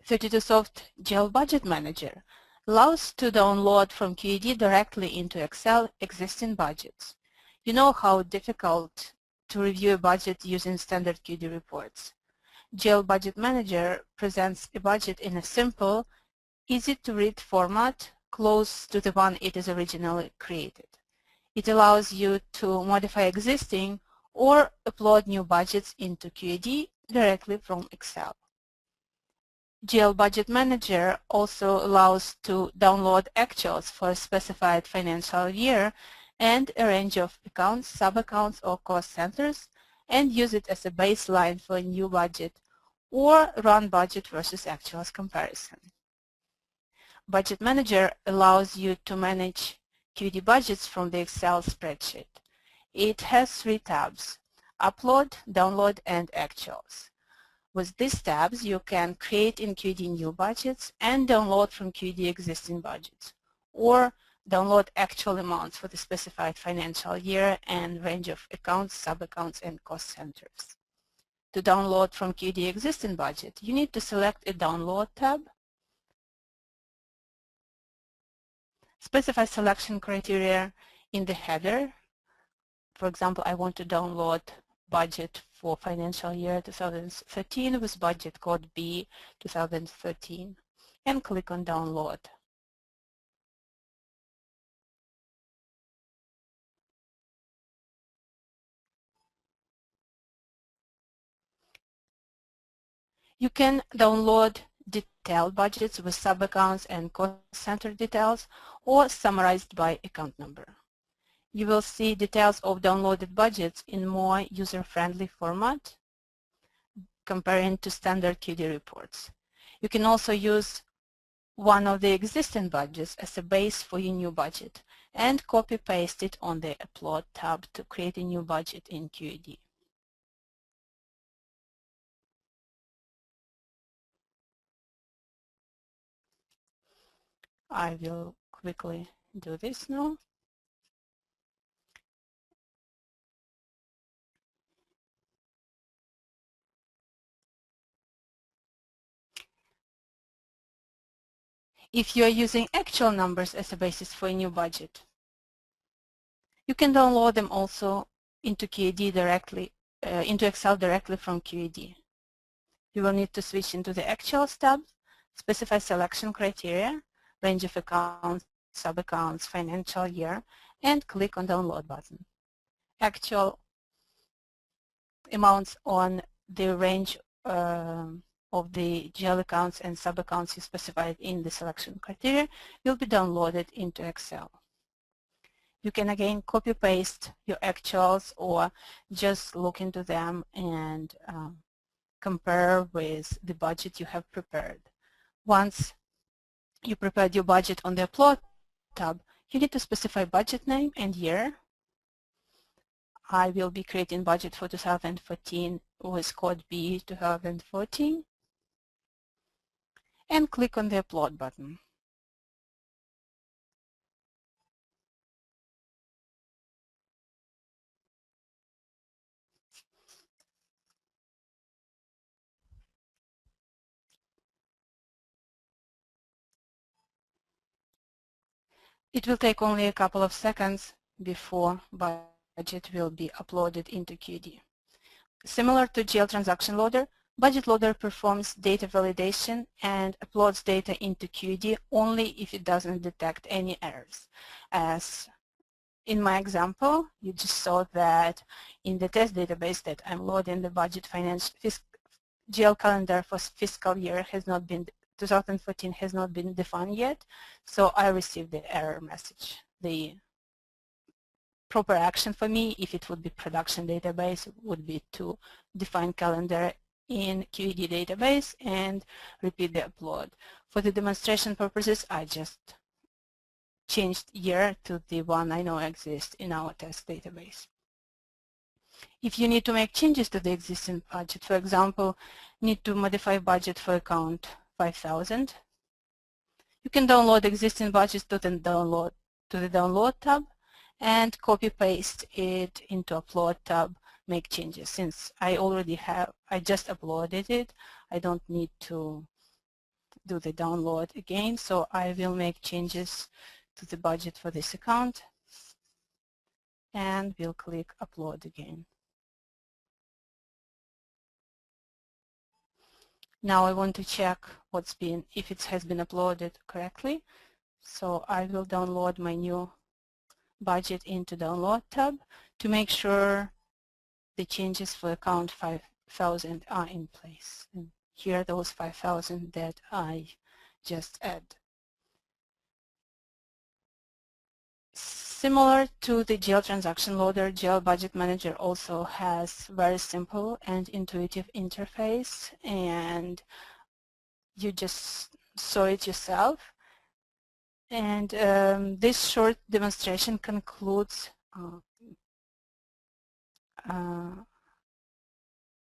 32Soft GL Budget Manager allows to download from QAD directly into Excel existing budgets. You know how difficult to review a budget using standard QAD reports. GL Budget Manager presents a budget in a simple, easy-to-read format close to the one it is originally created. It allows you to modify existing or upload new budgets into QAD directly from Excel. GL Budget Manager also allows to download actuals for a specified financial year and a range of accounts, sub-accounts, or cost centers, and use it as a baseline for a new budget or run budget versus actuals comparison. Budget Manager allows you to manage QAD budgets from the Excel spreadsheet. It has 3 tabs: Upload, Download, and Actuals. With these tabs, you can create in QAD new budgets and download from QAD existing budgets, or download actual amounts for the specified financial year and range of accounts, sub-accounts, and cost centers. To download from QAD existing budget, you need to select a Download tab, specify selection criteria in the header. For example, I want to download budget for financial year 2013 with budget code B 2013 and click on Download. You can download detailed budgets with sub-accounts and cost center details or summarized by account number. You will see details of downloaded budgets in more user-friendly format comparing to standard QAD reports. You can also use one of the existing budgets as a base for your new budget and copy-paste it on the Upload tab to create a new budget in QAD. I will quickly do this now. If you are using actual numbers as a basis for a new budget, you can download them also into QAD directly, into Excel directly from QAD. You will need to switch into the Actuals tab, specify selection criteria, range of accounts, sub-accounts, financial year, and click on Download button. Actual amounts on the range of the GL accounts and sub-accounts you specified in the selection criteria will be downloaded into Excel. You can again copy-paste your actuals or just look into them and compare with the budget you have prepared. Once you prepared your budget on the Upload tab, you need to specify budget name and year. I will be creating budget for 2014 with code B 2014 and click on the Upload button. It will take only a couple of seconds before budget will be uploaded into QAD. Similar to GL Transaction Loader, Budget Loader performs data validation and uploads data into QAD only if it doesn't detect any errors. As in my example, you just saw that in the test database that I'm loading, the budget GL calendar for fiscal year has not been 2014 has not been defined yet, so I received the error message. The proper action for me, if it would be production database, would be to define calendar in QAD database and repeat the upload. For the demonstration purposes, I just changed year to the one I know exists in our test database. If you need to make changes to the existing budget, for example, need to modify budget for account 5000, you can download existing budgets to the Download tab and copy-paste it into Upload tab, make changes. Since I just uploaded it, I don't need to do the download again. So I will make changes to the budget for this account and we'll click upload again. Now I want to check if it has been uploaded correctly. So I will download my new budget into download tab to make sure the changes for account 5,000 are in place. And here are those 5,000 that I just add. Similar to the GL transaction loader, GL Budget Manager also has very simple and intuitive interface, and you just saw it yourself. And this short demonstration concludes